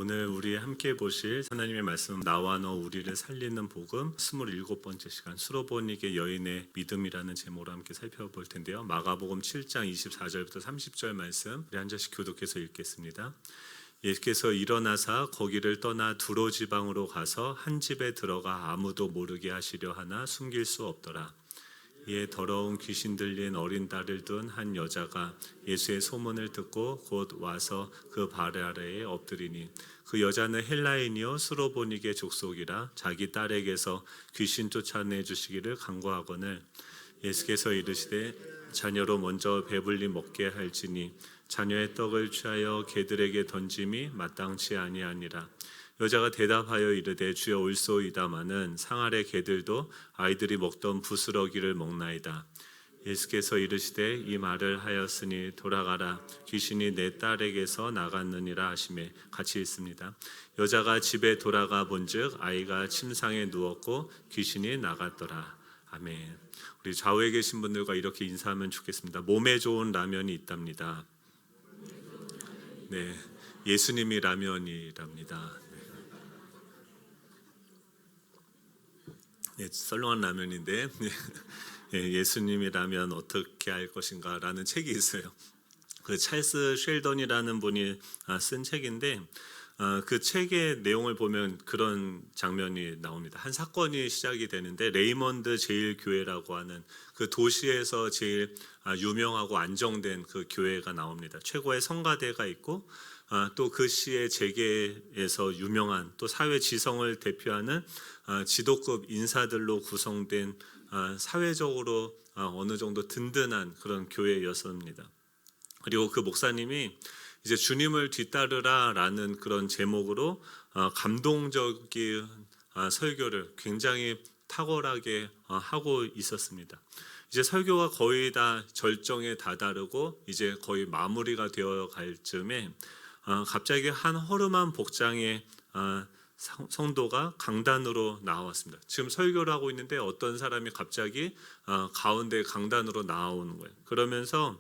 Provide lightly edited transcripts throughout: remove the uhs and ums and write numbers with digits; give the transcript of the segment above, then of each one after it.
오늘 우리 함께 보실 하나님의 말씀 나와 너 우리를 살리는 복음 27번째 시간 수로보니게 여인의 믿음이라는 제목으로 함께 살펴볼 텐데요. 마가복음 7장 24절부터 30절 말씀 우리 한 절씩 교독해서 읽겠습니다. 예수께서 일어나사 거기를 떠나 두로 지방으로 가서 한 집에 들어가 아무도 모르게 하시려 하나 숨길 수 없더라. 이에 더러운 귀신 들린 어린 딸을 둔 한 여자가 예수의 소문을 듣고 곧 와서 그 발 아래에 엎드리니 그 여자는 헬라인이요 수로보니게 족속이라 자기 딸에게서 귀신 쫓아내 주시기를 간구하거늘 예수께서 이르시되 자녀로 먼저 배불리 먹게 할지니 자녀의 떡을 취하여 개들에게 던짐이 마땅치 아니하니라. 여자가 대답하여 이르되 주여 올소이다마는 상 아래 개들도 아이들이 먹던 부스러기를 먹나이다. 예수께서 이르시되 이 말을 하였으니 돌아가라 귀신이 내 딸에게서 나갔느니라 하시매 같이 있습니다. 여자가 집에 돌아가 본즉 아이가 침상에 누웠고 귀신이 나갔더라. 아멘. 우리 좌우에 계신 분들과 이렇게 인사하면 좋겠습니다. 몸에 좋은 라면이 있답니다. 네, 예수님이 라면이랍니다. 네, 썰렁한 라면인데 예수님이 라면 어떻게 할 것인가 라는 책이 있어요. 그 찰스 쉘던이라는 분이 쓴 책인데 그 책의 내용을 보면 그런 장면이 나옵니다. 한 사건이 시작이 되는데 레이먼드 제일교회라고 하는 그 도시에서 제일 유명하고 안정된 그 교회가 나옵니다. 최고의 성가대가 있고 또 그 시의 재계에서 유명한 또 사회 지성을 대표하는 지도급 인사들로 구성된 사회적으로 어느 정도 든든한 그런 교회였습니다. 그리고 그 목사님이 이제 주님을 뒤따르라라는 그런 제목으로 감동적인 설교를 굉장히 탁월하게 하고 있었습니다. 이제 설교가 거의 다 절정에 다다르고 이제 거의 마무리가 되어 갈 즈음에 갑자기 한 허름한 복장의 성도가 강단으로 나왔습니다. 지금 설교를 하고 있는데 어떤 사람이 갑자기 가운데 강단으로 나오는 거예요. 그러면서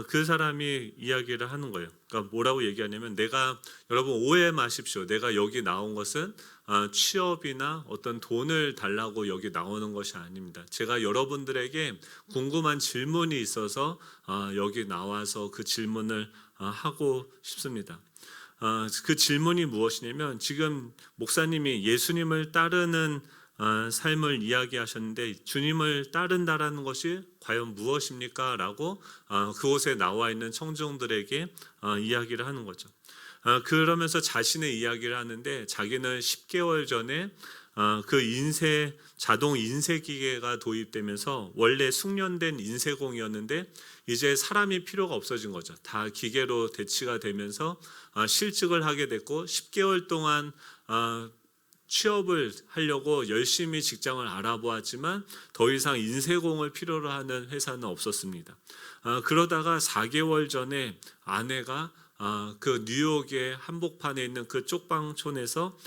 그 사람이 이야기를 하는 거예요. 그러니까 뭐라고 얘기하냐면 여러분 오해 마십시오. 내가 여기 나온 것은 취업이나 어떤 돈을 달라고 여기 나오는 것이 아닙니다. 제가 여러분들에게 궁금한 질문이 있어서 여기 나와서 그 질문을 하고 싶습니다. 그 질문이 무엇이냐면 지금 목사님이 예수님을 따르는 삶을 이야기하셨는데 주님을 따른다라는 것이 과연 무엇입니까? 라고 그곳에 나와 있는 청중들에게 이야기를 하는 거죠. 그러면서 자신의 이야기를 하는데 자기는 10개월 전에 그 자동 인쇄 기계가 도입되면서 원래 숙련된 인쇄공이었는데 이제 사람이 필요가 없어진 거죠. 다 기계로 대치가 되면서 실직을 하게 됐고 10개월 동안 취업을 하려고 열심히 직장을 알아보았지만 더 이상 인쇄공을 필요로 하는 회사는 없었습니다. 그러다가 4개월 전에 아내가 그 뉴욕의 한복판에 있는 그 쪽방촌에서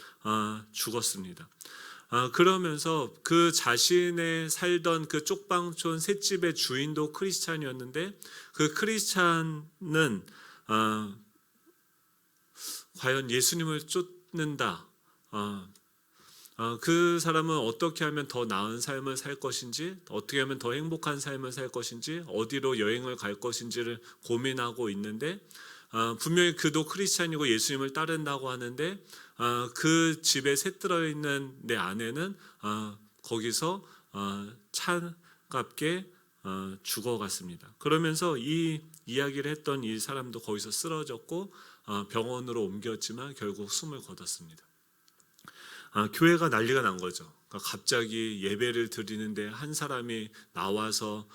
죽었습니다. 그러면서 그 자신의 살던 그 쪽방촌 셋집의 주인도 크리스찬이었는데 그 크리스찬은 과연 예수님을 쫓는다. 그 사람은 어떻게 하면 더 나은 삶을 살 것인지, 어떻게 하면 더 행복한 삶을 살 것인지, 어디로 여행을 갈 것인지를 고민하고 있는데 분명히 그도 크리스찬이고 예수님을 따른다고 하는데 그 집에 새 들어있는 내 아내는 거기서 차갑게 죽어갔습니다. 그러면서 이 이야기를 했던 이 사람도 거기서 쓰러졌고 병원으로 옮겼지만 결국 숨을 거뒀습니다. 교회가 난리가 난 거죠. 그러니까 갑자기 예배를 드리는데 한 사람이 나와서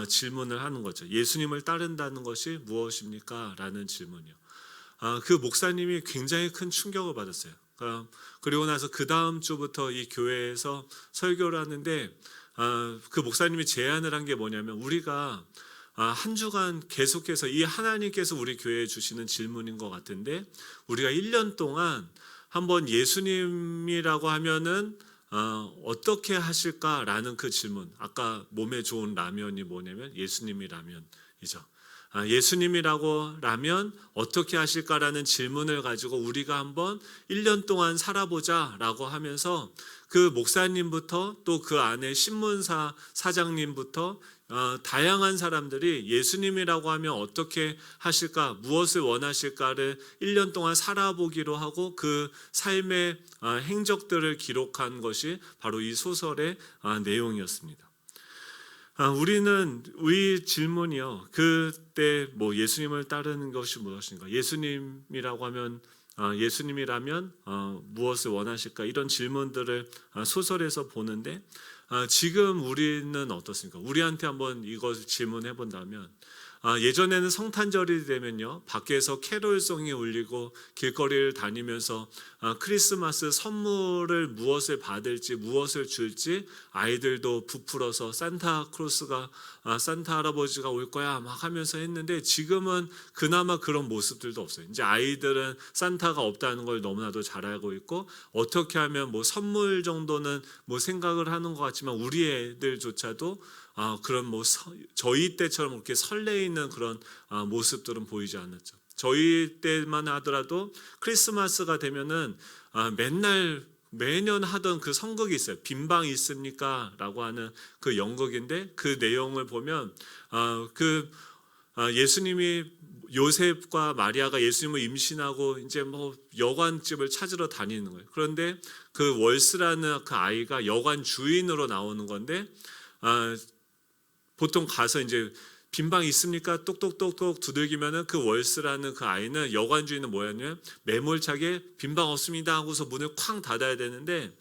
질문을 하는 거죠. 예수님을 따른다는 것이 무엇입니까? 라는 질문이요. 그 목사님이 굉장히 큰 충격을 받았어요. 그리고 나서 그 다음 주부터 이 교회에서 설교를 하는데 그 목사님이 제안을 한 게 뭐냐면 우리가 한 주간 계속해서 이 하나님께서 우리 교회에 주시는 질문인 것 같은데 우리가 1년 동안 한번 예수님이라고 하면은 어떻게 하실까라는 그 질문. 아까 몸에 좋은 라면이 뭐냐면 예수님이 라면이죠. 예수님이라고라면 어떻게 하실까라는 질문을 가지고 우리가 한번 1년 동안 살아보자라고 하면서 그 목사님부터 또 그 안에 신문사 사장님부터 다양한 사람들이 예수님이라고 하면 어떻게 하실까, 무엇을 원하실까를 1년 동안 살아보기로 하고 그 삶의 행적들을 기록한 것이 바로 이 소설의 내용이었습니다. 우리는 이 질문이요, 그때 뭐 예수님을 따르는 것이 무엇인가, 예수님이라고 하면 예수님이라면 무엇을 원하실까, 이런 질문들을 소설에서 보는데 지금 우리는 어떻습니까? 우리한테 한번 이것을 질문해 본다면 예전에는 성탄절이 되면요, 밖에서 캐롤송이 울리고 길거리를 다니면서 크리스마스 선물을 무엇을 받을지 무엇을 줄지 아이들도 부풀어서 산타 할아버지가 올 거야 막 하면서 했는데, 지금은 그나마 그런 모습들도 없어요. 이제 아이들은 산타가 없다는 걸 너무나도 잘 알고 있고, 어떻게 하면 뭐 선물 정도는 뭐 생각을 하는 것 같지만 우리 애들조차도 그런 뭐 저희 때처럼 그렇게 설레이는 그런 모습들은 보이지 않았죠. 저희 때만 하더라도 크리스마스가 되면은 매년 하던 그 선극이 있어요. 빈방 있습니까? 라고 하는 그 연극인데, 그 내용을 보면 예수님이, 요셉과 마리아가 예수님을 임신하고 이제 뭐 여관집을 찾으러 다니는 거예요. 그런데 그 월스라는 그 아이가 여관 주인으로 나오는 건데, 보통 가서 이제 빈방 있습니까? 똑똑똑똑 두들기면은 그 월스라는 그 아이는, 여관 주인은 뭐였냐면 매몰차게 빈방 없습니다 하고서 문을 쾅 닫아야 되는데,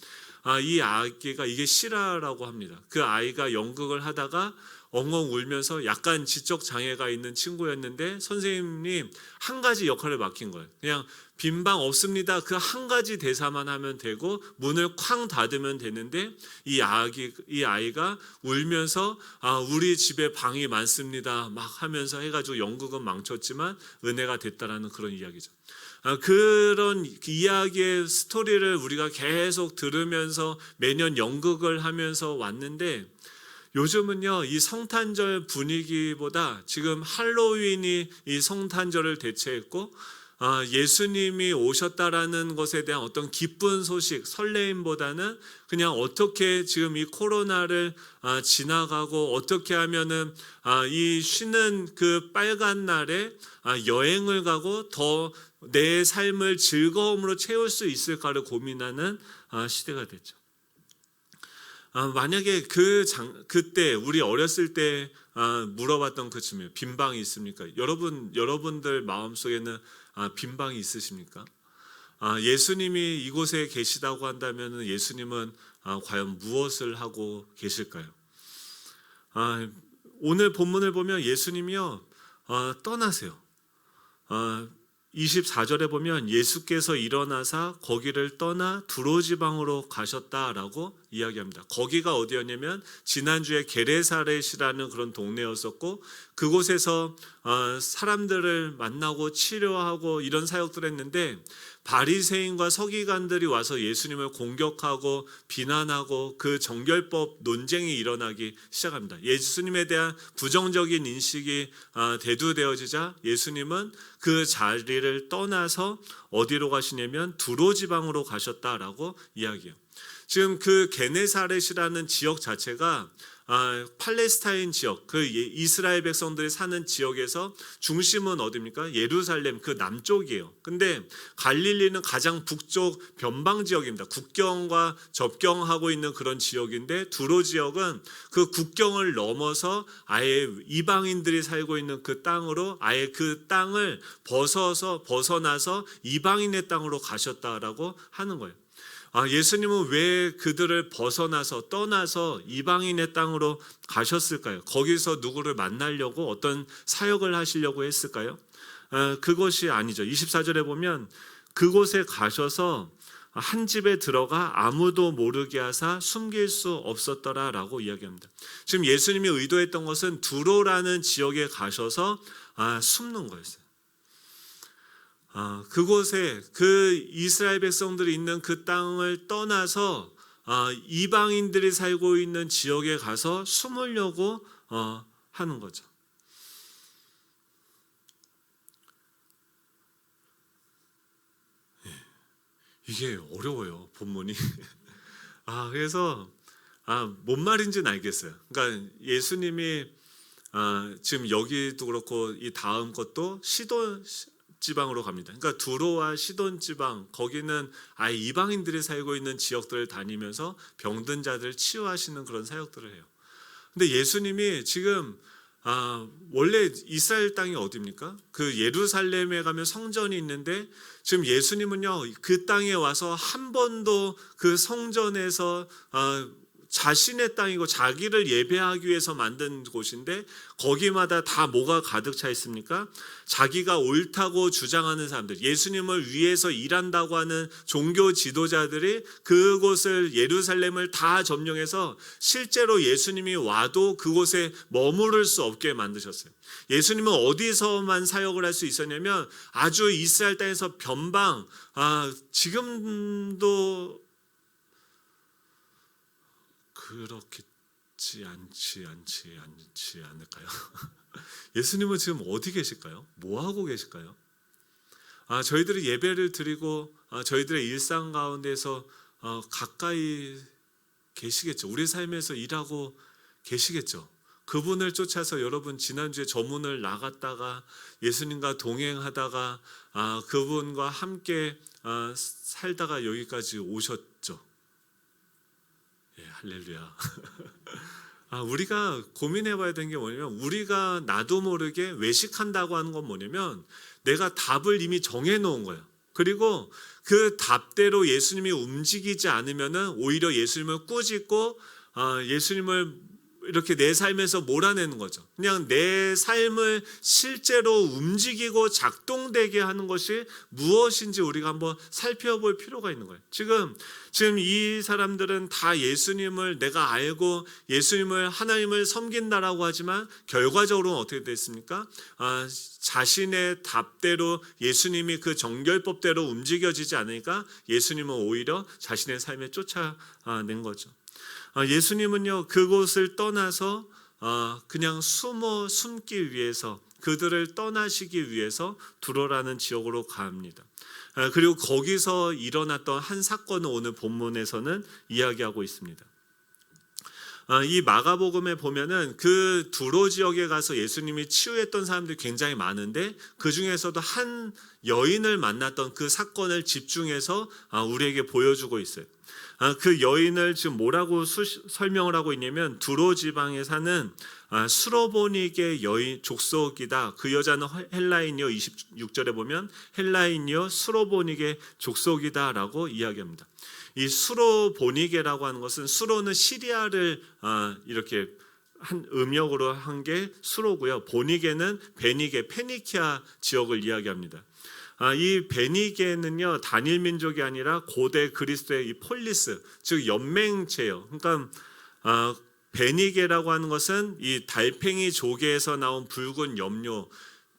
이 아기가 이게 실화라고 합니다. 그 아이가 연극을 하다가 엉엉 울면서 약간 지적 장애가 있는 친구였는데 선생님이 한 가지 역할을 맡긴 거예요. 그냥 빈방 없습니다, 그 한 가지 대사만 하면 되고 문을 쾅 닫으면 되는데, 이 아이가 울면서 우리 집에 방이 많습니다 막 하면서 해가지고 연극은 망쳤지만 은혜가 됐다라는 그런 이야기죠. 그런 이야기의 스토리를 우리가 계속 들으면서 매년 연극을 하면서 왔는데, 요즘은요, 이 성탄절 분위기보다 지금 할로윈이 이 성탄절을 대체했고, 예수님이 오셨다라는 것에 대한 어떤 기쁜 소식, 설레임보다는 그냥 어떻게 지금 이 코로나를 지나가고 어떻게 하면은 이 쉬는 그 빨간 날에 여행을 가고 더 내 삶을 즐거움으로 채울 수 있을까를 고민하는 시대가 됐죠. 만약에 그때 우리 어렸을 때 물어봤던 그 질문, 빈방이 있습니까? 여러분들 마음속에는 빈방이 있으십니까? 예수님이 이곳에 계시다고 한다면 예수님은 과연 무엇을 하고 계실까요? 오늘 본문을 보면 예수님이요, 떠나세요. 24절에 보면 예수께서 일어나사 거기를 떠나 두로 지방으로 가셨다라고 이야기합니다. 거기가 어디였냐면 지난주에 게네사렛이라는 그런 동네였었고, 그곳에서 사람들을 만나고 치료하고 이런 사역들을 했는데, 바리새인과 서기관들이 와서 예수님을 공격하고 비난하고 그 정결법 논쟁이 일어나기 시작합니다. 예수님에 대한 부정적인 인식이 대두되어지자 예수님은 그 자리를 떠나서 어디로 가시냐면 두로 지방으로 가셨다라고 이야기해요. 지금 그 게네사렛이라는 지역 자체가 팔레스타인 지역, 그 이스라엘 백성들이 사는 지역에서 중심은 어디입니까? 예루살렘 그 남쪽이에요. 근데 갈릴리는 가장 북쪽 변방 지역입니다. 국경과 접경하고 있는 그런 지역인데, 두로 지역은 그 국경을 넘어서 아예 이방인들이 살고 있는 그 땅으로, 아예 그 땅을 벗어나서 이방인의 땅으로 가셨다라고 하는 거예요. 예수님은 왜 그들을 벗어나서 떠나서 이방인의 땅으로 가셨을까요? 거기서 누구를 만나려고 어떤 사역을 하시려고 했을까요? 그것이 아니죠. 24절에 보면 그곳에 가셔서 한 집에 들어가 아무도 모르게 하사 숨길 수 없었더라라고 이야기합니다. 지금 예수님이 의도했던 것은 두로라는 지역에 가셔서 숨는 거였어요. 그곳에 그 이스라엘 백성들이 있는 그 땅을 떠나서 이방인들이 살고 있는 지역에 가서 숨으려고 하는 거죠. 이게 어려워요, 본문이. 그래서 뭔 말인지는 알겠어요. 그러니까 예수님이 지금 여기도 그렇고 이 다음 것도 시돈 지방으로 갑니다. 그러니까 두로와 시돈 지방, 거기는 아예 이방인들이 살고 있는 지역들을 다니면서 병든 자들을 치유하시는 그런 사역들을 해요. 근데 예수님이 지금 원래 이스라엘 땅이 어디입니까? 그 예루살렘에 가면 성전이 있는데 지금 예수님은요 그 땅에 와서 한 번도 그 성전에서 자신의 땅이고 자기를 예배하기 위해서 만든 곳인데 거기마다 다 뭐가 가득 차 있습니까? 자기가 옳다고 주장하는 사람들, 예수님을 위해서 일한다고 하는 종교 지도자들이 그곳을 예루살렘을 다 점령해서 실제로 예수님이 와도 그곳에 머무를 수 없게 만드셨어요. 예수님은 어디서만 사역을 할 수 있었냐면 아주 이스라엘 땅에서 변방, 지금도 그렇겠지 않지 않을까요? 예수님은 지금 어디 계실까요? 뭐 하고 계실까요? 저희들이 예배를 드리고 저희들의 일상 가운데서 가까이 계시겠죠. 우리 삶에서 일하고 계시겠죠. 그분을 쫓아서 여러분 지난주에 저문을 나갔다가 예수님과 동행하다가 그분과 함께 살다가 여기까지 오셨죠. 예, 할렐루야. 우리가 고민해봐야 되는 게 뭐냐면 우리가 나도 모르게 외식한다고 하는 건 뭐냐면 내가 답을 이미 정해놓은 거예요. 그리고 그 답대로 예수님이 움직이지 않으면은 오히려 예수님을 꾸짖고 예수님을 이렇게 내 삶에서 몰아내는 거죠. 그냥 내 삶을 실제로 움직이고 작동되게 하는 것이 무엇인지 우리가 한번 살펴볼 필요가 있는 거예요. 지금 이 사람들은 다 예수님을 내가 알고 예수님을 하나님을 섬긴다라고 하지만 결과적으로는 어떻게 됐습니까? 자신의 답대로 예수님이 그 정결법대로 움직여지지 않으니까 예수님은 오히려 자신의 삶에 쫓아낸 거죠. 예수님은요 그곳을 떠나서 그냥 숨기 위해서 그들을 떠나시기 위해서 두로라는 지역으로 갑니다. 그리고 거기서 일어났던 한 사건을 오늘 본문에서는 이야기하고 있습니다. 이 마가복음에 보면은 그 두로 지역에 가서 예수님이 치유했던 사람들이 굉장히 많은데 그 중에서도 한 여인을 만났던 그 사건을 집중해서 우리에게 보여주고 있어요. 그 여인을 지금 뭐라고 설명을 하고 있냐면 두로 지방에 사는 수로보니게 여인 족속이다. 그 여자는 헬라인이요. 26절에 보면 헬라인이요 수로보니게 족속이다라고 이야기합니다. 이 수로보니게라고 하는 것은 수로는 시리아를 이렇게 한 음역으로 한 게 수로고요. 보니게는 베니게 페니키아 지역을 이야기합니다. 이 베니게는요 단일 민족이 아니라 고대 그리스도의 이 폴리스 즉 연맹체예요. 그러니까 베니게라고 하는 것은 이 달팽이 조개에서 나온 붉은 염료.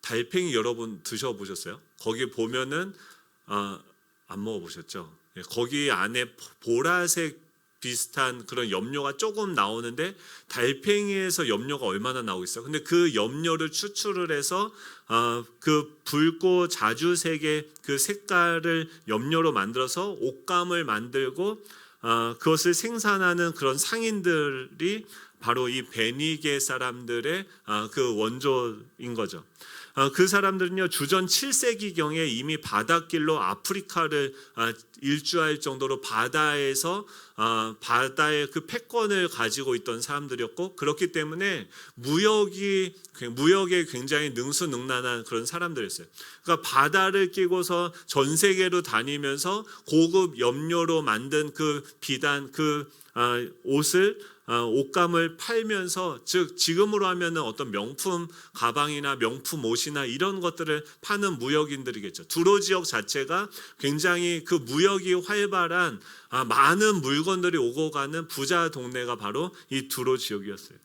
달팽이 여러분 드셔보셨어요? 거기 보면은 안 먹어보셨죠? 거기 안에 보라색 비슷한 그런 염료가 조금 나오는데 달팽이에서 염료가 얼마나 나오고 있어요. 근데 그 염료를 추출을 해서 그 붉고 자주색의 그 색깔을 염료로 만들어서 옷감을 만들고 그것을 생산하는 그런 상인들이 바로 이 베니게 사람들의 그 원조인 거죠. 그 사람들은요 주전 7세기경에 이미 바닷길로 아프리카를 일주할 정도로 바다에서 바다의 그 패권을 가지고 있던 사람들이었고 그렇기 때문에 무역에 굉장히 능수능란한 그런 사람들이었어요. 그러니까 바다를 끼고서 전 세계로 다니면서 고급 염료로 만든 그 비단 그 옷을 옷감을 팔면서 즉 지금으로 하면은 어떤 명품 가방이나 명품 옷이나 이런 것들을 파는 무역인들이겠죠. 두로 지역 자체가 굉장히 그 무역이 활발한 많은 물건들이 오고 가는 부자 동네가 바로 이 두로 지역이었어요.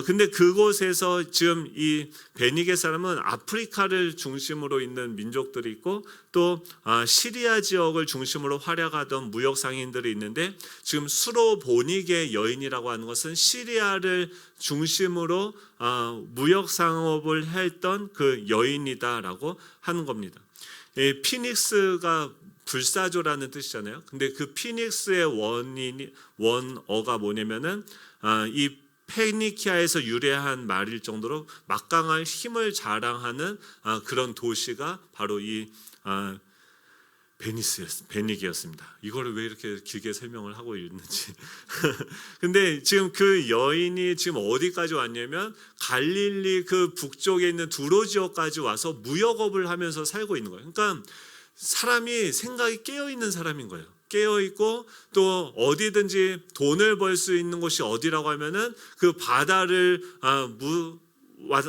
근데 그곳에서 지금 이 베니게 사람은 아프리카를 중심으로 있는 민족들이 있고 또 시리아 지역을 중심으로 활약하던 무역 상인들이 있는데 지금 수로보니게 여인이라고 하는 것은 시리아를 중심으로 무역 상업을 했던 그 여인이다라고 하는 겁니다. 피닉스가 불사조라는 뜻이잖아요. 근데 그 피닉스의 원어가 뭐냐면은 이 페니키아에서 유래한 말일 정도로 막강한 힘을 자랑하는 그런 도시가 바로 이 베니기였습니다. 이거를 왜 이렇게 길게 설명을 하고 있는지. 근데 지금 그 여인이 지금 어디까지 왔냐면 갈릴리 그 북쪽에 있는 두로 지역까지 와서 무역업을 하면서 살고 있는 거예요. 그러니까 사람이 생각이 깨어 있는 사람인 거예요. 깨어 있고 또 어디든지 돈을 벌 수 있는 곳이 어디라고 하면은 그 바다를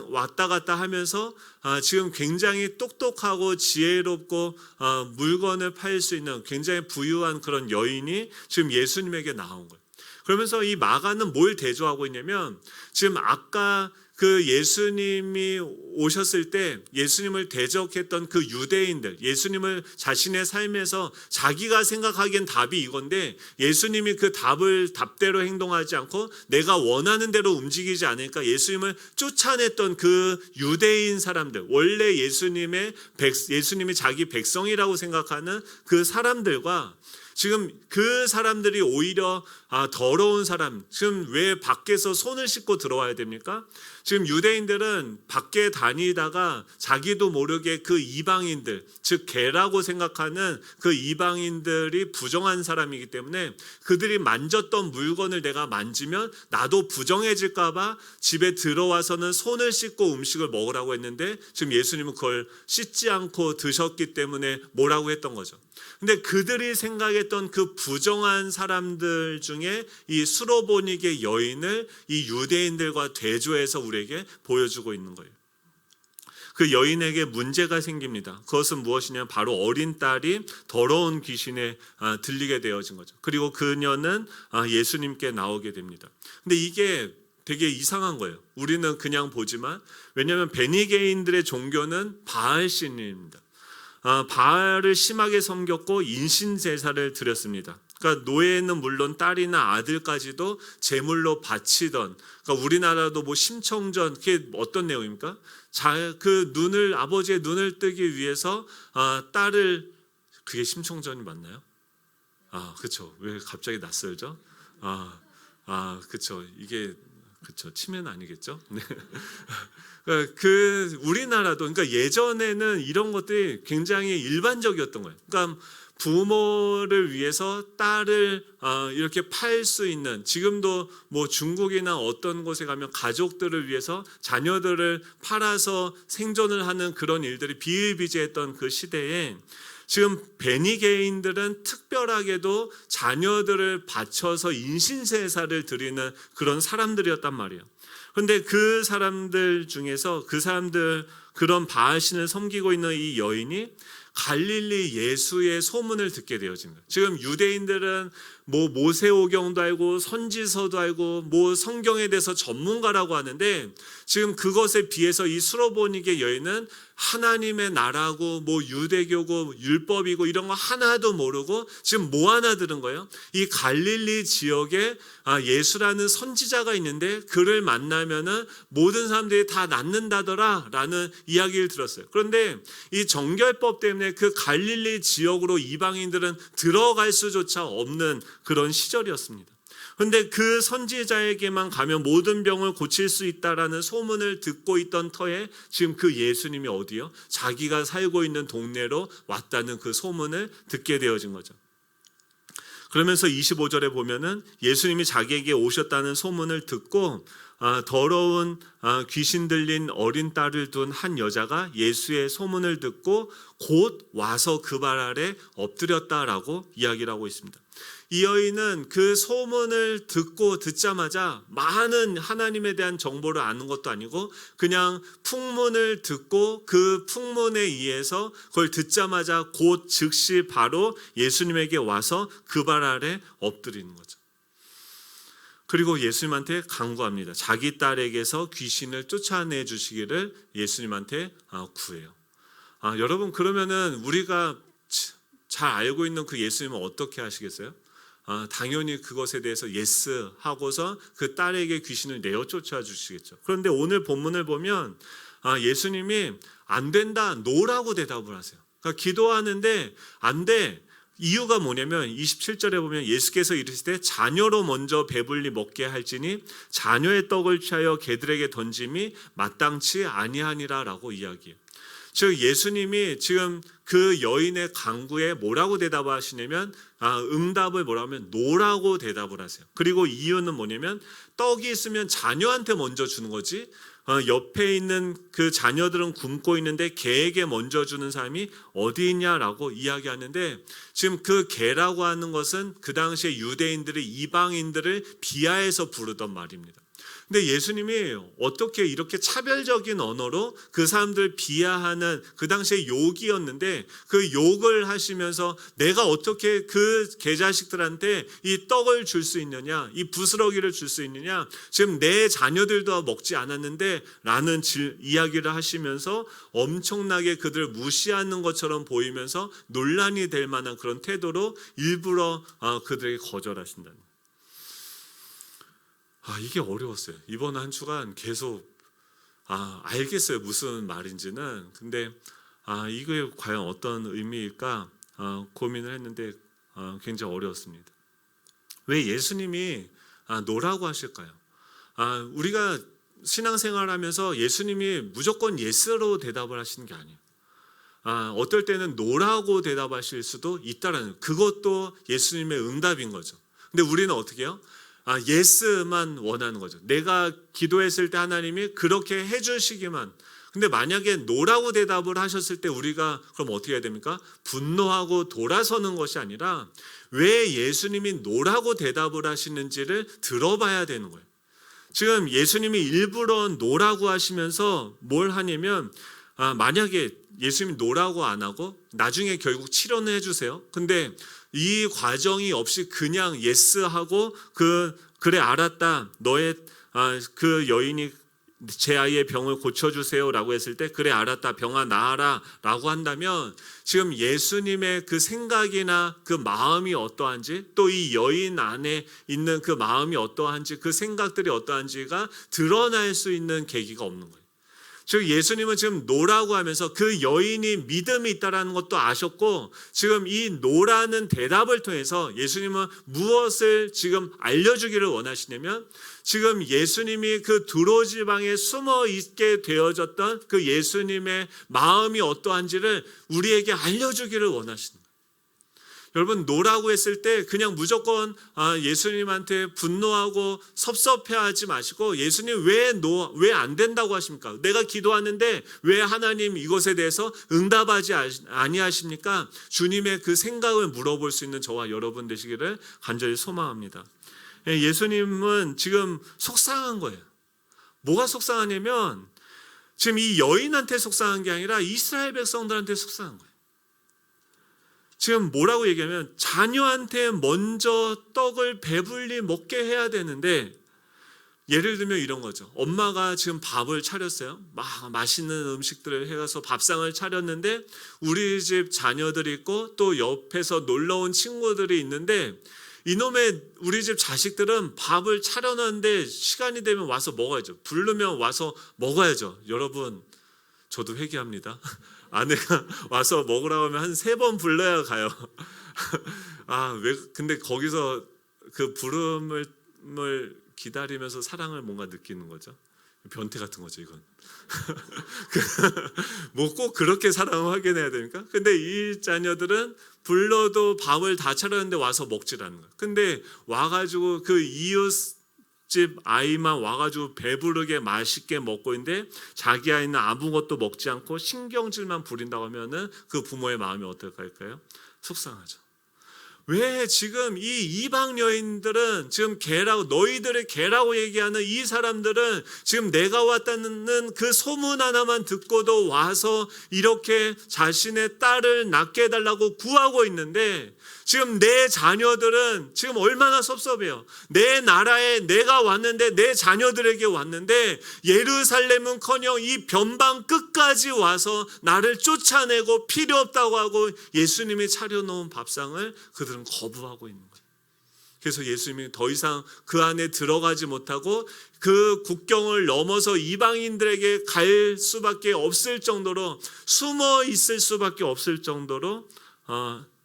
왔다 갔다 하면서 지금 굉장히 똑똑하고 지혜롭고 물건을 팔 수 있는 굉장히 부유한 그런 여인이 지금 예수님에게 나온 거예요. 그러면서 이 마가는 뭘 대조하고 있냐면 지금 아까 그 예수님이 오셨을 때 예수님을 대적했던 그 유대인들, 예수님을 자신의 삶에서 자기가 생각하기엔 답이 이건데 예수님이 그 답대로 행동하지 않고 내가 원하는 대로 움직이지 않으니까 예수님을 쫓아냈던 그 유대인 사람들, 원래 예수님이 자기 백성이라고 생각하는 그 사람들과 지금 그 사람들이 오히려 더러운 사람, 지금 왜 밖에서 손을 씻고 들어와야 됩니까? 지금 유대인들은 밖에 다니다가 자기도 모르게 그 이방인들, 즉 개라고 생각하는 그 이방인들이 부정한 사람이기 때문에 그들이 만졌던 물건을 내가 만지면 나도 부정해질까 봐 집에 들어와서는 손을 씻고 음식을 먹으라고 했는데 지금 예수님은 그걸 씻지 않고 드셨기 때문에 뭐라고 했던 거죠. 근데 그들이 생각했던 그 부정한 사람들 중에 이 수로보니게 여인을 이 유대인들과 대조해서 우리에게 보여주고 있는 거예요. 그 여인에게 문제가 생깁니다. 그것은 무엇이냐면 바로 어린 딸이 더러운 귀신에 들리게 되어진 거죠. 그리고 그녀는 예수님께 나오게 됩니다. 근데 이게 되게 이상한 거예요. 우리는 그냥 보지만, 왜냐하면 베니게인들의 종교는 바알신입니다. 바알을 심하게 섬겼고 인신 제사를 드렸습니다. 그러니까 노예는 물론 딸이나 아들까지도 제물로 바치던, 그러니까 우리나라도 뭐 심청전, 그게 어떤 내용입니까? 그 아버지의 눈을 뜨기 위해서 딸을, 그게 심청전이 맞나요? 그렇죠. 왜 갑자기 낯설죠? 그렇죠. 이게 그렇죠. 치매는 아니겠죠? 네. 그 우리나라도, 그러니까 예전에는 이런 것들이 굉장히 일반적이었던 거예요. 그러니까 부모를 위해서 딸을 이렇게 팔 수 있는, 지금도 뭐 중국이나 어떤 곳에 가면 가족들을 위해서 자녀들을 팔아서 생존을 하는 그런 일들이 비일비재했던 그 시대에 지금 베니게인들은 특별하게도 자녀들을 바쳐서 인신제사를 드리는 그런 사람들이었단 말이에요. 그런데 그 사람들 중에서 그런 바알신을 섬기고 있는 이 여인이 갈릴리 예수의 소문을 듣게 되어진 거예요. 지금 유대인들은 뭐 모세오경도 알고 선지서도 알고 뭐 성경에 대해서 전문가라고 하는데 지금 그것에 비해서 이 수로보니게 여인은 하나님의 나라고 뭐 유대교고 율법이고 이런 거 하나도 모르고 지금 뭐 하나 들은 거예요? 이 갈릴리 지역에 예수라는 선지자가 있는데 그를 만나면은 모든 사람들이 다 낫는다더라 라는 이야기를 들었어요. 그런데 이 정결법 때문에 그 갈릴리 지역으로 이방인들은 들어갈 수조차 없는 그런 시절이었습니다. 그런데 그 선지자에게만 가면 모든 병을 고칠 수 있다라는 소문을 듣고 있던 터에 지금 그 예수님이 어디요? 자기가 살고 있는 동네로 왔다는 그 소문을 듣게 되어진 거죠. 그러면서 25절에 보면은 예수님이 자기에게 오셨다는 소문을 듣고 더러운 귀신 들린 어린 딸을 둔 한 여자가 예수의 소문을 듣고 곧 와서 그 발 아래 엎드렸다라고 이야기를 하고 있습니다. 이 여인은 그 소문을 듣자마자 많은 하나님에 대한 정보를 아는 것도 아니고 그냥 풍문을 듣고 그 풍문에 의해서 그걸 듣자마자 곧 즉시 바로 예수님에게 와서 그 발 아래 엎드리는 거죠. 그리고 예수님한테 간구합니다. 자기 딸에게서 귀신을 쫓아내 주시기를 예수님한테 구해요. 여러분, 그러면은 우리가 잘 알고 있는 그 예수님은 어떻게 하시겠어요? 당연히 그것에 대해서 예스 하고서 그 딸에게 귀신을 내어 쫓아 주시겠죠. 그런데 오늘 본문을 보면 예수님이 안 된다, 노라고 대답을 하세요. 그러니까 기도하는데 안 돼, 이유가 뭐냐면 27절에 보면 예수께서 이르시되 자녀로 먼저 배불리 먹게 할지니 자녀의 떡을 취하여 개들에게 던짐이 마땅치 아니하니라라고 이야기해요. 즉 예수님이 지금 그 여인의 강구에 뭐라고 대답하시냐면 응답을 뭐라고 하면 노라고 대답을 하세요. 그리고 이유는 뭐냐면 떡이 있으면 자녀한테 먼저 주는 거지 옆에 있는 그 자녀들은 굶고 있는데 개에게 먼저 주는 사람이 어디 있냐라고 이야기하는데, 지금 그 개라고 하는 것은 그 당시에 유대인들이 이방인들을 비하해서 부르던 말입니다. 근데 예수님이 어떻게 이렇게 차별적인 언어로 그 사람들 비하하는, 그 당시에 욕이었는데 그 욕을 하시면서 내가 어떻게 그 개자식들한테 이 떡을 줄 수 있느냐, 이 부스러기를 줄 수 있느냐, 지금 내 자녀들도 먹지 않았는데 라는 이야기를 하시면서 엄청나게 그들을 무시하는 것처럼 보이면서 논란이 될 만한 그런 태도로 일부러 그들에게 거절하신다는 거예요. 이게 어려웠어요. 이번 한 주간 계속 알겠어요 무슨 말인지는. 근데 이게 과연 어떤 의미일까 고민을 했는데 굉장히 어려웠습니다. 왜 예수님이 노라고 하실까요? 우리가 신앙생활하면서 예수님이 무조건 예스로 대답을 하시는 게 아니에요. 어떨 때는 노라고 대답하실 수도 있다라는, 그것도 예수님의 응답인 거죠. 근데 우리는 어떻게 해요? 예스만 원하는 거죠. 내가 기도했을 때 하나님이 그렇게 해주시기만. 근데 만약에 노라고 대답을 하셨을 때 우리가 그럼 어떻게 해야 됩니까? 분노하고 돌아서는 것이 아니라 왜 예수님이 노라고 대답을 하시는지를 들어봐야 되는 거예요. 지금 예수님이 일부러 노라고 하시면서 뭘 하냐면, 만약에 예수님이 노라고 안 하고 나중에 결국 치료는 해주세요. 근데 이 과정이 없이 그냥 예스하고 그래 알았다, 너의 그 여인이 제 아이의 병을 고쳐주세요라고 했을 때 그래 알았다, 병아 나아라 라고 한다면, 지금 예수님의 그 생각이나 그 마음이 어떠한지, 또 이 여인 안에 있는 그 마음이 어떠한지, 그 생각들이 어떠한지가 드러날 수 있는 계기가 없는 거예요. 즉 예수님은 지금 노라고 하면서 그 여인이 믿음이 있다는 것도 아셨고, 지금 이 노라는 대답을 통해서 예수님은 무엇을 지금 알려주기를 원하시냐면, 지금 예수님이 그 두로 지방에 숨어 있게 되어졌던 그 예수님의 마음이 어떠한지를 우리에게 알려주기를 원하시는 거예요. 여러분, 노라고 했을 때 그냥 무조건 예수님한테 분노하고 섭섭해하지 마시고, 예수님 왜 안 된다고 하십니까? 내가 기도하는데 왜 하나님 이것에 대해서 응답하지 아니하십니까? 주님의 그 생각을 물어볼 수 있는 저와 여러분 되시기를 간절히 소망합니다. 예수님은 지금 속상한 거예요. 뭐가 속상하냐면, 지금 이 여인한테 속상한 게 아니라 이스라엘 백성들한테 속상한 거예요. 지금 뭐라고 얘기하면, 자녀한테 먼저 떡을 배불리 먹게 해야 되는데, 예를 들면 이런 거죠. 엄마가 지금 밥을 차렸어요. 맛있는 음식들을 해서 밥상을 차렸는데 우리 집 자녀들이 있고 또 옆에서 놀러 온 친구들이 있는데, 이놈의 우리 집 자식들은 밥을 차려놨는데 시간이 되면 와서 먹어야죠. 부르면 와서 먹어야죠. 여러분, 저도 회개합니다. 아내가 와서 먹으라고 하면 한 3번 불러야 가요. 근데 거기서 그 부름을 기다리면서 사랑을 뭔가 느끼는 거죠. 변태 같은 거죠, 이건. 뭐 꼭 그렇게 사랑을 확인해야 됩니까? 근데 이 자녀들은 불러도 밥을 다 차렸는데 와서 먹질 않는 거예요. 근데 와가지고 그 이웃집 아이만 와가지고 배부르게 맛있게 먹고 있는데 자기 아이는 아무것도 먹지 않고 신경질만 부린다고 하면은 그 부모의 마음이 어떨까요? 속상하죠. 왜 지금 이 이방 여인들은 지금 개라고, 너희들의 개라고 얘기하는 이 사람들은 지금 내가 왔다는 그 소문 하나만 듣고도 와서 이렇게 자신의 딸을 낳게 해달라고 구하고 있는데, 지금 내 자녀들은 지금 얼마나 섭섭해요. 내 나라에 내가 왔는데, 내 자녀들에게 왔는데 예루살렘은커녕 이 변방 끝까지 와서 나를 쫓아내고 필요 없다고 하고 예수님이 차려놓은 밥상을 그들은 거부하고 있는 거예요. 그래서 예수님이 더 이상 그 안에 들어가지 못하고 그 국경을 넘어서 이방인들에게 갈 수밖에 없을 정도로, 숨어 있을 수밖에 없을 정도로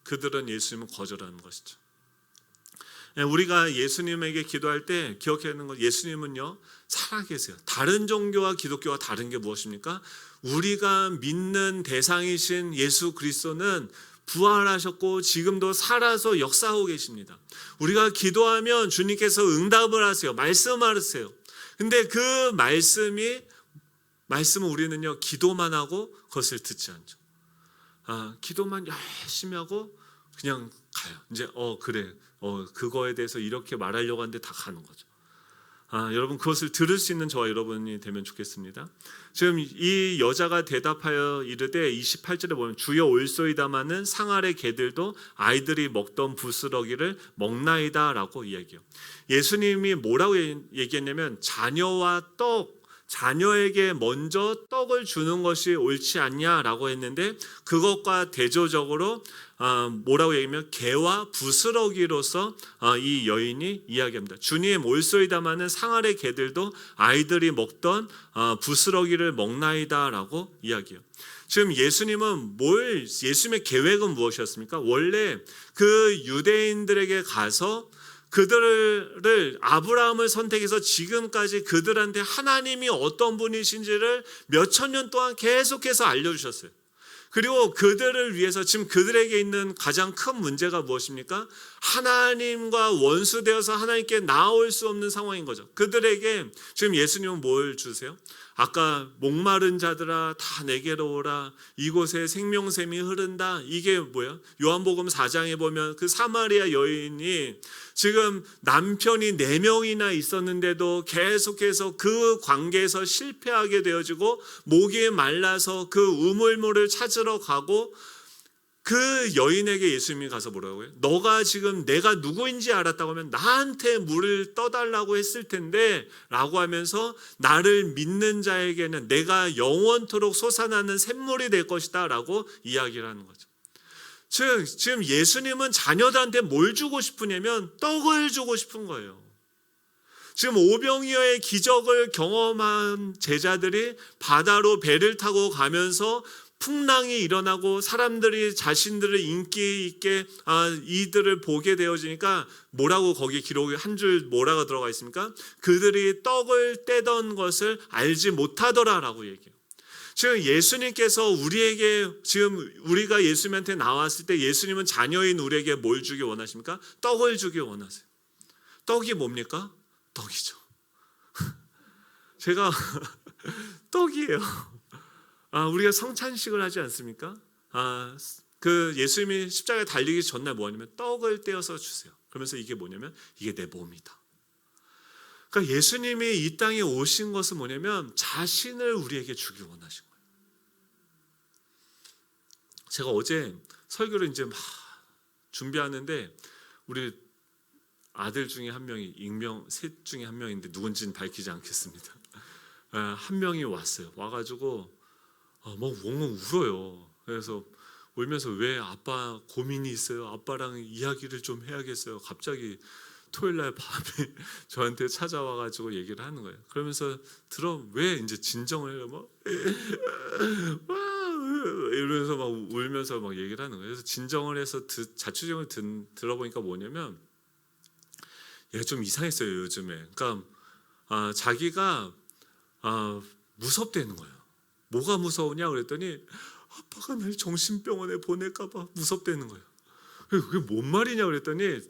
그들은 예수님을 거절하는 것이죠. 우리가 예수님에게 기도할 때 기억해야 하는 건 예수님은요 살아계세요. 다른 종교와 기독교와 다른 게 무엇입니까? 우리가 믿는 대상이신 예수 그리스도는 부활하셨고 지금도 살아서 역사하고 계십니다. 우리가 기도하면 주님께서 응답을 하세요. 말씀하세요. 근데 그 말씀은 우리는요 기도만 하고 그것을 듣지 않죠. 기도만 열심히 하고 그냥 가요. 이제 그래 그거에 대해서 이렇게 말하려고 하는데 다 가는 거죠. 여러분 그것을 들을 수 있는 저와 여러분이 되면 좋겠습니다. 지금 이 여자가 대답하여 이르되 28절에 보면 주여 올소이다마는 상 아래 개들도 아이들이 먹던 부스러기를 먹나이다 라고 이야기해요. 예수님이 뭐라고 얘기했냐면 자녀에게 먼저 떡을 주는 것이 옳지 않냐라고 했는데 그것과 대조적으로 뭐라고 얘기하면 개와 부스러기로서 이 여인이 이야기합니다. 주님 올소이다마는 상 아래 개들도 아이들이 먹던 부스러기를 먹나이다라고 이야기해요. 지금 예수님의 계획은 무엇이었습니까? 원래 그 유대인들에게 가서 그들을 아브라함을 선택해서 지금까지 그들한테 하나님이 어떤 분이신지를 몇천 년 동안 계속해서 알려주셨어요. 그리고 그들을 위해서 지금 그들에게 있는 가장 큰 문제가 무엇입니까? 하나님과 원수되어서 하나님께 나올 수 없는 상황인 거죠. 그들에게 지금 예수님은 뭘 주세요? 아까 목마른 자들아 다 내게로 오라 이곳에 생명샘이 흐른다. 이게 뭐야? 요한복음 4장에 보면 그 사마리아 여인이 지금 남편이 4명이나 있었는데도 계속해서 그 관계에서 실패하게 되어지고 목이 말라서 그 우물물을 찾으러 가고 그 여인에게 예수님이 가서 뭐라고 해요? 너가 지금 내가 누구인지 알았다고 하면 나한테 물을 떠달라고 했을 텐데 라고 하면서 나를 믿는 자에게는 내가 영원토록 솟아나는 샘물이 될 것이다 라고 이야기를 하는 거죠. 즉 지금 예수님은 자녀들한테 뭘 주고 싶으냐면 떡을 주고 싶은 거예요. 지금 오병이어의 기적을 경험한 제자들이 바다로 배를 타고 가면서 풍랑이 일어나고 사람들이 자신들을 인기 있게 이들을 보게 되어지니까 뭐라고 거기 기록이 한 줄 뭐라고 들어가 있습니까? 그들이 떡을 떼던 것을 알지 못하더라라고 얘기해요. 지금 예수님께서 우리에게 지금 우리가 예수님한테 나왔을 때 예수님은 자녀인 우리에게 뭘 주기 원하십니까? 떡을 주기 원하세요. 떡이 뭡니까? 떡이죠. 제가 떡이에요. 우리가 성찬식을 하지 않습니까? 그 예수님이 십자가에 달리기 전날 뭐냐면 떡을 떼어서 주세요. 그러면서 이게 뭐냐면 이게 내 몸이다. 그러니까 예수님이 이 땅에 오신 것은 뭐냐면 자신을 우리에게 주기 원하신 거예요. 제가 어제 설교를 이제 막 준비하는데 우리 아들 중에 한 명이 셋 중에 한 명인데 누군지는 밝히지 않겠습니다. 한 명이 왔어요. 와가지고 막 엉엉 울어요. 그래서 울면서 왜 아빠 고민이 있어요? 아빠랑 이야기를 좀 해야겠어요. 갑자기 토요일날 밤에 저한테 찾아와가지고 얘기를 하는 거예요. 그러면서 왜 이제 진정을 해요? 이러면서 막 울면서 막 얘기를 하는 거예요. 그래서 진정을 해서 자초지종을 들어보니까 뭐냐면 얘가 좀 이상했어요 요즘에. 그러니까 자기가 무섭다는 거예요. 뭐가 무서우냐 그랬더니 아빠가 날 정신병원에 보낼까 봐 무섭다는 거예요. 그게 뭔 말이냐 그랬더니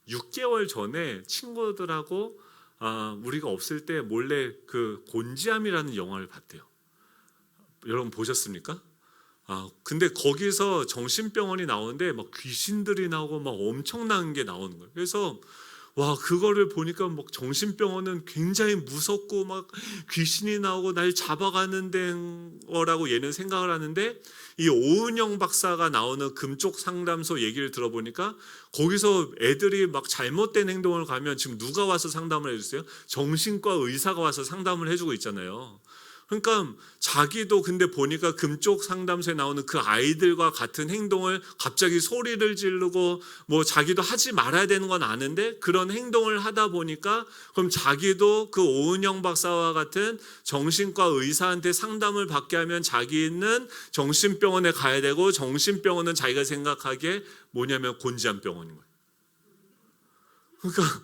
6개월 전에 친구들하고 우리가 없을 때 몰래 그 곤지암이라는 영화를 봤대요. 여러분 보셨습니까? 근데 거기서 정신병원이 나오는데 막 귀신들이 나오고 막 엄청난 게 나오는 거예요. 그래서 와 그거를 보니까 막 정신병원은 굉장히 무섭고 막 귀신이 나오고 날 잡아가는 데라고 얘는 생각을 하는데 이 오은영 박사가 나오는 금쪽 상담소 얘기를 들어보니까 거기서 애들이 막 잘못된 행동을 가면 지금 누가 와서 상담을 해주세요? 정신과 의사가 와서 상담을 해주고 있잖아요. 그러니까 자기도 근데 보니까 금쪽 상담소에 나오는 그 아이들과 같은 행동을 갑자기 소리를 지르고 뭐 자기도 하지 말아야 되는 건 아는데 그런 행동을 하다 보니까 그럼 자기도 그 오은영 박사와 같은 정신과 의사한테 상담을 받게 하면 자기는 정신병원에 가야 되고 정신병원은 자기가 생각하기에 뭐냐면 곤지암 병원인 거예요. 그러니까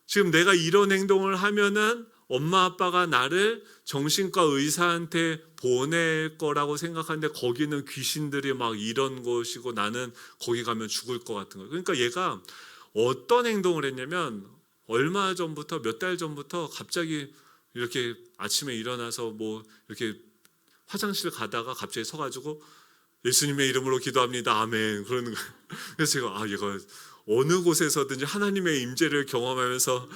지금 내가 이런 행동을 하면은 엄마 아빠가 나를 정신과 의사한테 보낼 거라고 생각하는데 거기는 귀신들이 막 이런 곳이고 나는 거기 가면 죽을 것 같은 거예요. 그러니까 얘가 어떤 행동을 했냐면 얼마 전부터 몇 달 전부터 갑자기 이렇게 아침에 일어나서 뭐 이렇게 화장실 가다가 갑자기 서가지고 예수님의 이름으로 기도합니다. 아멘. 그러는 거예요. 그래서 제가 얘가 어느 곳에서든지 하나님의 임재를 경험하면서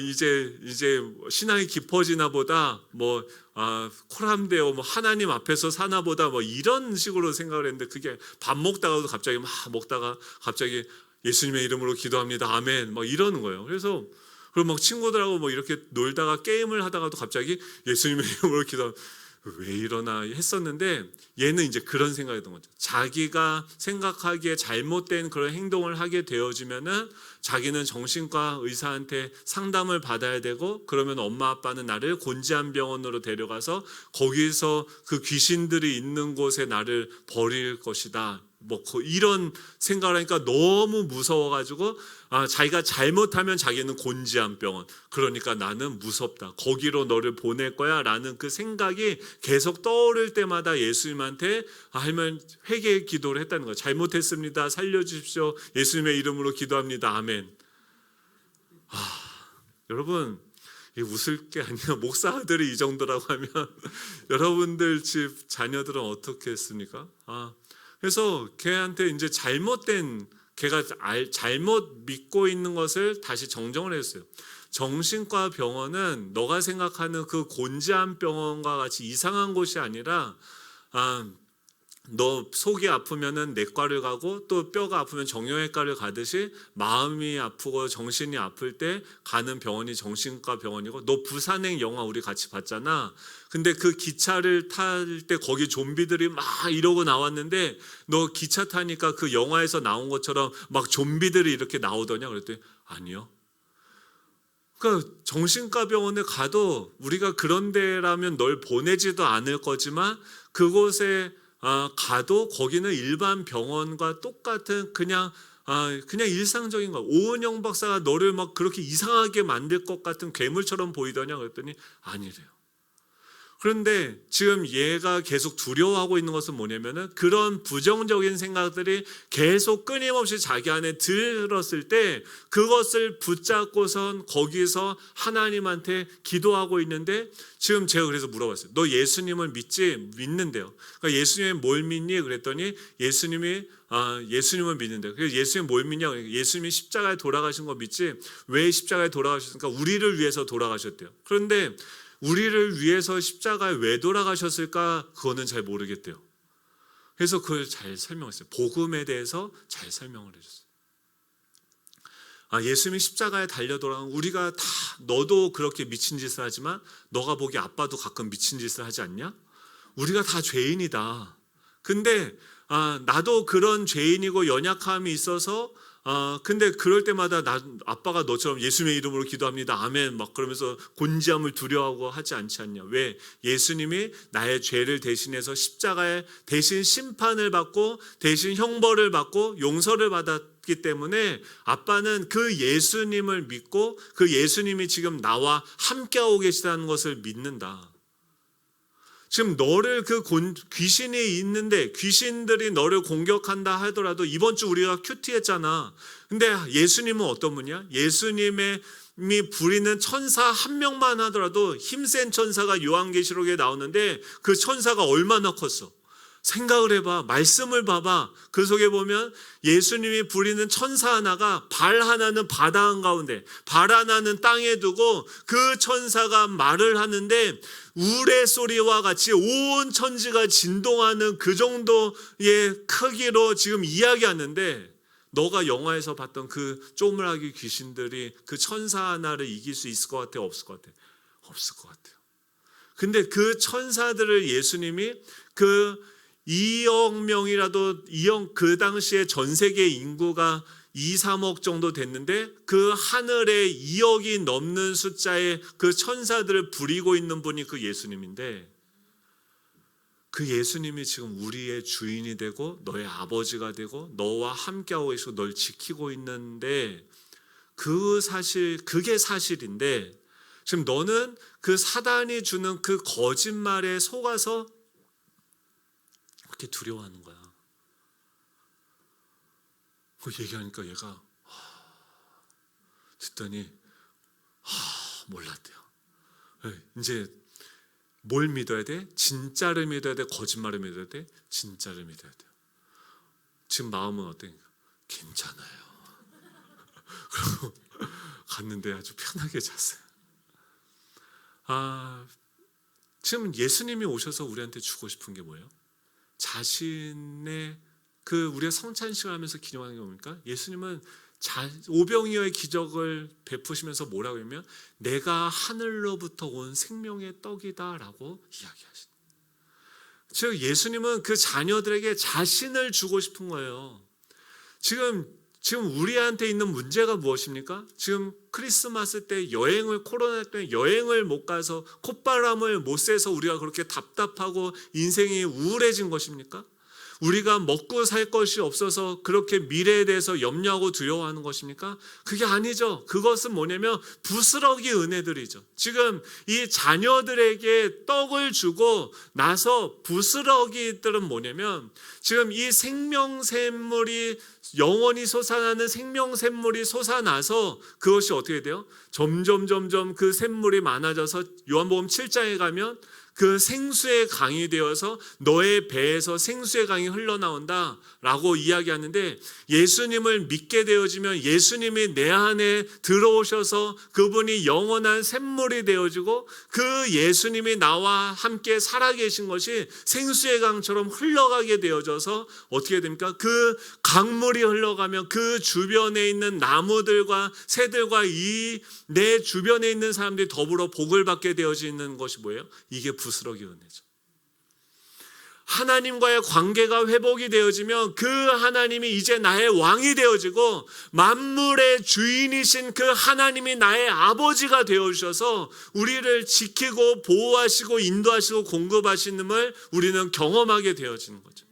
이제 신앙이 깊어지나 보다 코람데오 하나님 앞에서 사나 보다 이런 식으로 생각을 했는데 그게 밥 먹다가도 갑자기 막 먹다가 갑자기 예수님의 이름으로 기도합니다. 아멘. 이러는 거예요. 그래서 그리고 막 친구들하고 이렇게 놀다가 게임을 하다가도 갑자기 예수님의 이름으로 기도합니다. 왜 이러나 했었는데 얘는 이제 그런 생각이 든 거죠. 자기가 생각하기에 잘못된 그런 행동을 하게 되어지면은 자기는 정신과 의사한테 상담을 받아야 되고 그러면 엄마 아빠는 나를 곤지암 병원으로 데려가서 거기서 그 귀신들이 있는 곳에 나를 버릴 것이다. 이런 생각을 하니까 너무 무서워가지고 자기가 잘못하면 자기는 곤지암 병원, 그러니까 나는 무섭다, 거기로 너를 보낼 거야 라는 그 생각이 계속 떠오를 때마다 예수님한테 하면 회개 기도를 했다는 거예요. 잘못했습니다, 살려주십시오, 예수님의 이름으로 기도합니다, 아멘. 여러분 웃을 게 아니라 목사들이 이 정도라고 하면 여러분들 집 자녀들은 어떻게 했습니까? 그래서 걔한테 이제 걔가 잘못 믿고 있는 것을 다시 정정을 했어요. 정신과 병원은 너가 생각하는 그 곤지암 병원과 같이 이상한 곳이 아니라 너 속이 아프면은 내과를 가고 또 뼈가 아프면 정형외과를 가듯이 마음이 아프고 정신이 아플 때 가는 병원이 정신과 병원이고, 너 부산행 영화 우리 같이 봤잖아. 근데 그 기차를 탈 때 거기 좀비들이 막 이러고 나왔는데 너 기차 타니까 그 영화에서 나온 것처럼 막 좀비들이 이렇게 나오더냐? 그랬더니 아니요. 그러니까 정신과 병원에 가도 우리가 그런 데라면 널 보내지도 않을 거지만 그곳에 가도 거기는 일반 병원과 똑같은 그냥 일상적인 거. 오은영 박사가 너를 막 그렇게 이상하게 만들 것 같은 괴물처럼 보이더냐 그랬더니 아니래요. 그런데 지금 얘가 계속 두려워하고 있는 것은 뭐냐면은 그런 부정적인 생각들이 계속 끊임없이 자기 안에 들었을 때 그것을 붙잡고선 거기서 하나님한테 기도하고 있는데, 지금 제가 그래서 물어봤어요. 너 예수님을 믿는데요. 그러니까 예수님이 뭘 믿니? 그랬더니 예수님을 믿는데. 그래서 예수님 뭘 믿냐? 예수님이 십자가에 돌아가신 거 믿지? 왜 십자가에 돌아가셨습니까? 우리를 위해서 돌아가셨대요. 그런데 우리를 위해서 십자가에 왜 돌아가셨을까? 그거는 잘 모르겠대요. 그래서 그걸 잘 설명했어요. 복음에 대해서 잘 설명을 해줬어요. 예수님이 십자가에 달려 돌아간, 우리가 다, 너도 그렇게 미친 짓을 하지만 너가 보기 아빠도 가끔 미친 짓을 하지 않냐? 우리가 다 죄인이다. 근데 나도 그런 죄인이고 연약함이 있어서 근데 그럴 때마다 아빠가 너처럼 예수님의 이름으로 기도합니다, 아멘 막 그러면서 곤지암을 두려워하고 하지 않지 않냐? 왜? 예수님이 나의 죄를 대신해서 십자가에 대신 심판을 받고 대신 형벌을 받고 용서를 받았기 때문에 아빠는 그 예수님을 믿고 그 예수님이 지금 나와 함께하고 계시다는 것을 믿는다. 지금 너를 귀신이 있는데 귀신들이 너를 공격한다 하더라도, 이번 주 우리가 큐티했잖아. 근데 예수님은 어떤 분이야? 예수님이 부리는 천사 한 명만 하더라도 힘센 천사가 요한계시록에 나오는데 그 천사가 얼마나 컸어? 생각을 해봐. 말씀을 봐봐. 그 속에 보면 예수님이 부리는 천사 하나가 발 하나는 바다 한가운데, 발 하나는 땅에 두고 그 천사가 말을 하는데 우레소리와 같이 온 천지가 진동하는 그 정도의 크기로 지금 이야기하는데, 너가 영화에서 봤던 그 쪼물하기 귀신들이 그 천사 하나를 이길 수 있을 것 같아? 없을 것 같아? 없을 것 같아요. 근데 그 천사들을 예수님이 그 2억 명이라도 그 당시에 전 세계 인구가 2, 3억 정도 됐는데 그 하늘에 2억이 넘는 숫자의 그 천사들을 부리고 있는 분이 그 예수님인데, 그 예수님이 지금 우리의 주인이 되고 너의 아버지가 되고 너와 함께하고 계시고 널 지키고 있는데, 그게 사실인데 지금 너는 그 사단이 주는 그 거짓말에 속아서 그렇게 두려워하는 거야. 그 얘기하니까 얘가 듣더니 몰랐대요. 이제 뭘 믿어야 돼? 진짜를 믿어야 돼? 거짓말을 믿어야 돼? 진짜를 믿어야 돼요. 지금 마음은 어때요? 괜찮아요. 그리고 갔는데 아주 편하게 잤어요. 지금 예수님이 오셔서 우리한테 주고 싶은 게 뭐예요? 자신의 우리가 성찬식을 하면서 기념하는 게 뭡니까? 예수님은 오병이어의 기적을 베푸시면서 뭐라고 하냐면 내가 하늘로부터 온 생명의 떡이다 라고 이야기하십니다. 즉 예수님은 그 자녀들에게 자신을 주고 싶은 거예요. 지금 우리한테 있는 문제가 무엇입니까? 지금 크리스마스 때 코로나 때문에 여행을 못 가서 콧바람을 못 쐬서 우리가 그렇게 답답하고 인생이 우울해진 것입니까? 우리가 먹고 살 것이 없어서 그렇게 미래에 대해서 염려하고 두려워하는 것입니까? 그게 아니죠. 그것은 뭐냐면 부스러기 은혜들이죠. 지금 이 자녀들에게 떡을 주고 나서 부스러기들은 뭐냐면 지금 이 생명샘물이 영원히 솟아나는 생명샘물이 솟아나서 그것이 어떻게 돼요? 점점 그 샘물이 많아져서 요한복음 7장에 가면 그 생수의 강이 되어서 너의 배에서 생수의 강이 흘러나온다 라고 이야기하는데, 예수님을 믿게 되어지면 예수님이 내 안에 들어오셔서 그분이 영원한 샘물이 되어지고 그 예수님이 나와 함께 살아계신 것이 생수의 강처럼 흘러가게 되어져서 어떻게 됩니까? 그 강물이 흘러가면 그 주변에 있는 나무들과 새들과 이 내 주변에 있는 사람들이 더불어 복을 받게 되어지는 것이 뭐예요? 이게 부스러기 은혜죠. 하나님과의 관계가 회복이 되어지면 그 하나님이 이제 나의 왕이 되어지고 만물의 주인이신 그 하나님이 나의 아버지가 되어주셔서 우리를 지키고 보호하시고 인도하시고 공급하시는을 우리는 경험하게 되어지는 거죠.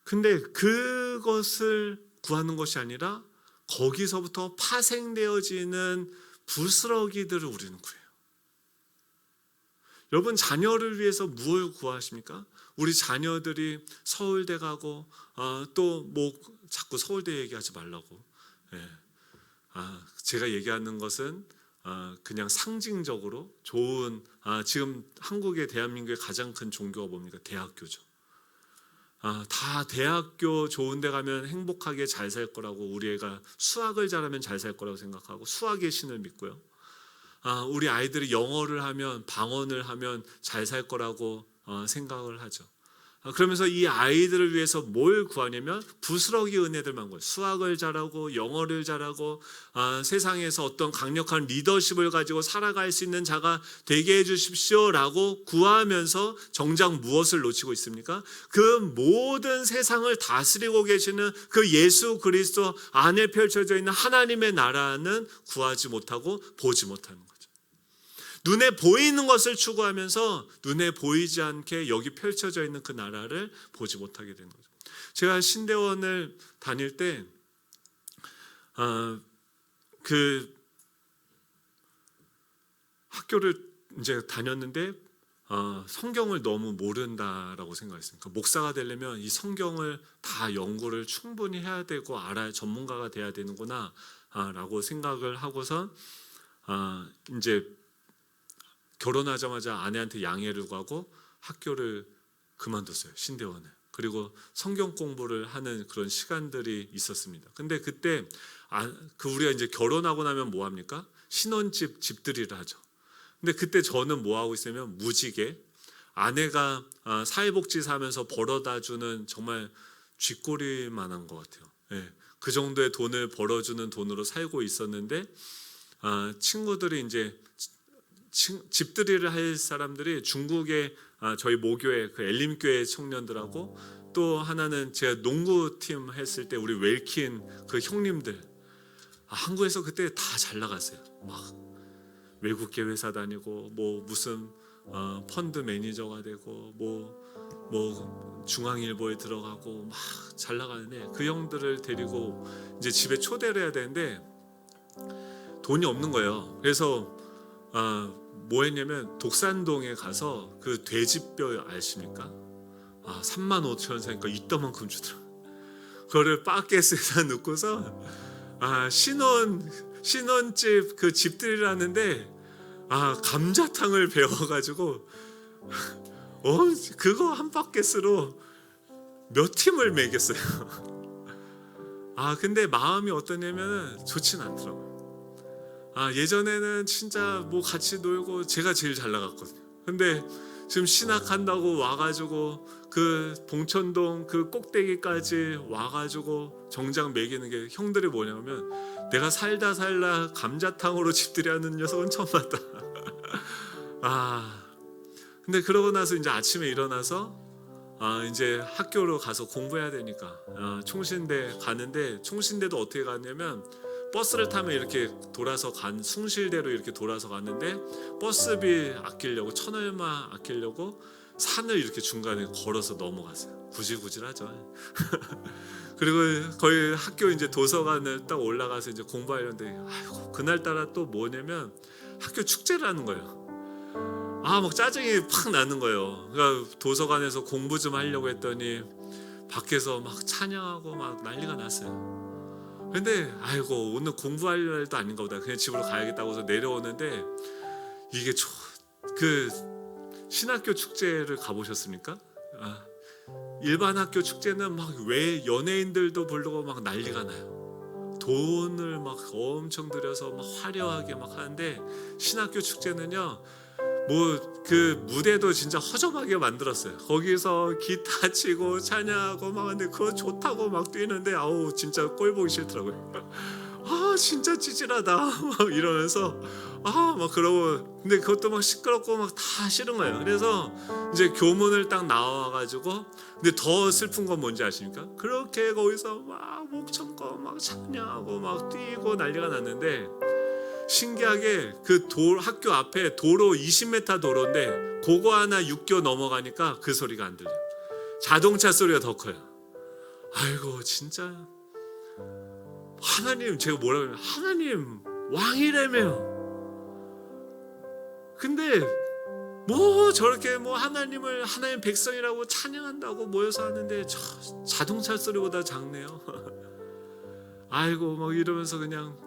근데 그것을 구하는 것이 아니라 거기서부터 파생되어지는 부스러기들을 우리는 구해요. 여러분, 자녀를 위해서 무엇을 구하십니까? 우리 자녀들이 서울대 가고 또 뭐 자꾸 서울대 얘기하지 말라고. 제가 얘기하는 것은 그냥 상징적으로 좋은, 지금 한국의 대한민국의 가장 큰 종교가 뭡니까? 대학교죠. 다 대학교 좋은 데 가면 행복하게 잘 살 거라고, 우리 애가 수학을 잘하면 잘 살 거라고 생각하고 수학의 신을 믿고요. 우리 아이들이 영어를 하면 방언을 하면 잘 살 거라고 생각을 하죠. 그러면서 이 아이들을 위해서 뭘 구하냐면 부스러기 은혜들만 구해요. 수학을 잘하고 영어를 잘하고 세상에서 어떤 강력한 리더십을 가지고 살아갈 수 있는 자가 되게 해주십시오라고 구하면서 정작 무엇을 놓치고 있습니까? 그 모든 세상을 다스리고 계시는 그 예수 그리스도 안에 펼쳐져 있는 하나님의 나라는 구하지 못하고 보지 못하는 거예요. 눈에 보이는 것을 추구하면서 눈에 보이지 않게 여기 펼쳐져 있는 그 나라를 보지 못하게 되는 거죠. 제가 신대원을 다닐 때 그 학교를 이제 다녔는데 성경을 너무 모른다라고 생각했습니다. 목사가 되려면 이 성경을 다 연구를 충분히 해야 되고 알아야 전문가가 돼야 되는구나 라고 생각을 하고서 이제 결혼하자마자 아내한테 양해를 구하고 학교를 그만뒀어요. 신대원을. 그리고 성경 공부를 하는 그런 시간들이 있었습니다. 근데 그때 우리가 이제 결혼하고 나면 뭐 합니까? 신혼집 집들이를 하죠. 근데 그때 저는 뭐 하고 있으면 무지개, 아내가 사회복지사 하면서 벌어다 주는 정말 쥐꼬리만한 것 같아요. 그 정도의 돈을 벌어주는 돈으로 살고 있었는데 친구들이 이제 집들이를 할 사람들이 중국의 저희 모교회 그 엘림교회 청년들하고 또 하나는 제가 농구팀 했을 때 우리 웰킨 그 형님들 한국에서 그때 다 잘 나갔어요. 막 외국계 회사 다니고 뭐 무슨 펀드 매니저가 되고 뭐 중앙일보에 들어가고 막 잘 나가는데 그 형들을 데리고 이제 집에 초대를 해야 되는데 돈이 없는 거예요. 그래서 뭐 했냐면 독산동에 가서 그 돼지뼈 아십니까? 35,000원 사니까 이따만큼 주더라고요. 그거를 바켓에다 넣고서 신혼집 그 집들이를 하는데 감자탕을 배워가지고 그거 한 바켓으로 몇 팀을 먹였어요. 근데 마음이 어떠냐면 좋진 않더라고요. 예전에는 진짜 뭐 같이 놀고 제가 제일 잘 나갔거든요. 근데 지금 신학한다고 와가지고 그 봉천동 그 꼭대기까지 와가지고 정장 매기는 게 형들이 뭐냐면 내가 살다 감자탕으로 집들이 하는 녀석은 처음 봤다. 근데 그러고 나서 이제 아침에 일어나서 이제 학교로 가서 공부해야 되니까 총신대 가는데 총신대도 어떻게 갔냐면 버스를 타면 이렇게 돌아서 숭실대로 이렇게 돌아서 갔는데 버스비 아끼려고 1,000원만 아끼려고 산을 이렇게 중간에 걸어서 넘어갔어요. 구질구질하죠. 그리고 거의 학교 이제 도서관을 딱 올라가서 이제 공부하려는데 그날따라 또 뭐냐면 학교 축제를 하는 거예요. 막 짜증이 팍 나는 거예요. 그러니까 도서관에서 공부 좀 하려고 했더니 밖에서 막 찬양하고 막 난리가 났어요. 근데 오늘 공부할 날도 아닌가 보다. 그냥 집으로 가야겠다고 해서 내려오는데 이게 그 신학교 축제를 가보셨습니까? 일반 학교 축제는 막 왜 연예인들도 부르고 막 난리가 나요. 돈을 막 엄청 들여서 막 화려하게 막 하는데 신학교 축제는요. 뭐 그 무대도 진짜 허접하게 만들었어요. 거기서 기타 치고 찬양하고 막 근데 그거 좋다고 막 뛰는데 진짜 꼴 보기 싫더라고요. 진짜 찌질하다 막 이러면서 막 그러고 근데 그것도 막 시끄럽고 막 다 싫은 거예요. 그래서 이제 교문을 딱 나와가지고 근데 더 슬픈 건 뭔지 아십니까? 그렇게 거기서 막 목청껏 막 찬양하고 막 뛰고 난리가 났는데 신기하게 그 학교 앞에 도로 20m 도로인데 그거 하나 6교 넘어가니까 그 소리가 안 들려요. 자동차 소리가 더 커요. 진짜 하나님 제가 뭐라고 하면 하나님 왕이라며. 근데 뭐 저렇게 뭐 하나님을 하나님 백성이라고 찬양한다고 모여서 하는데 자동차 소리보다 작네요. 막 이러면서 그냥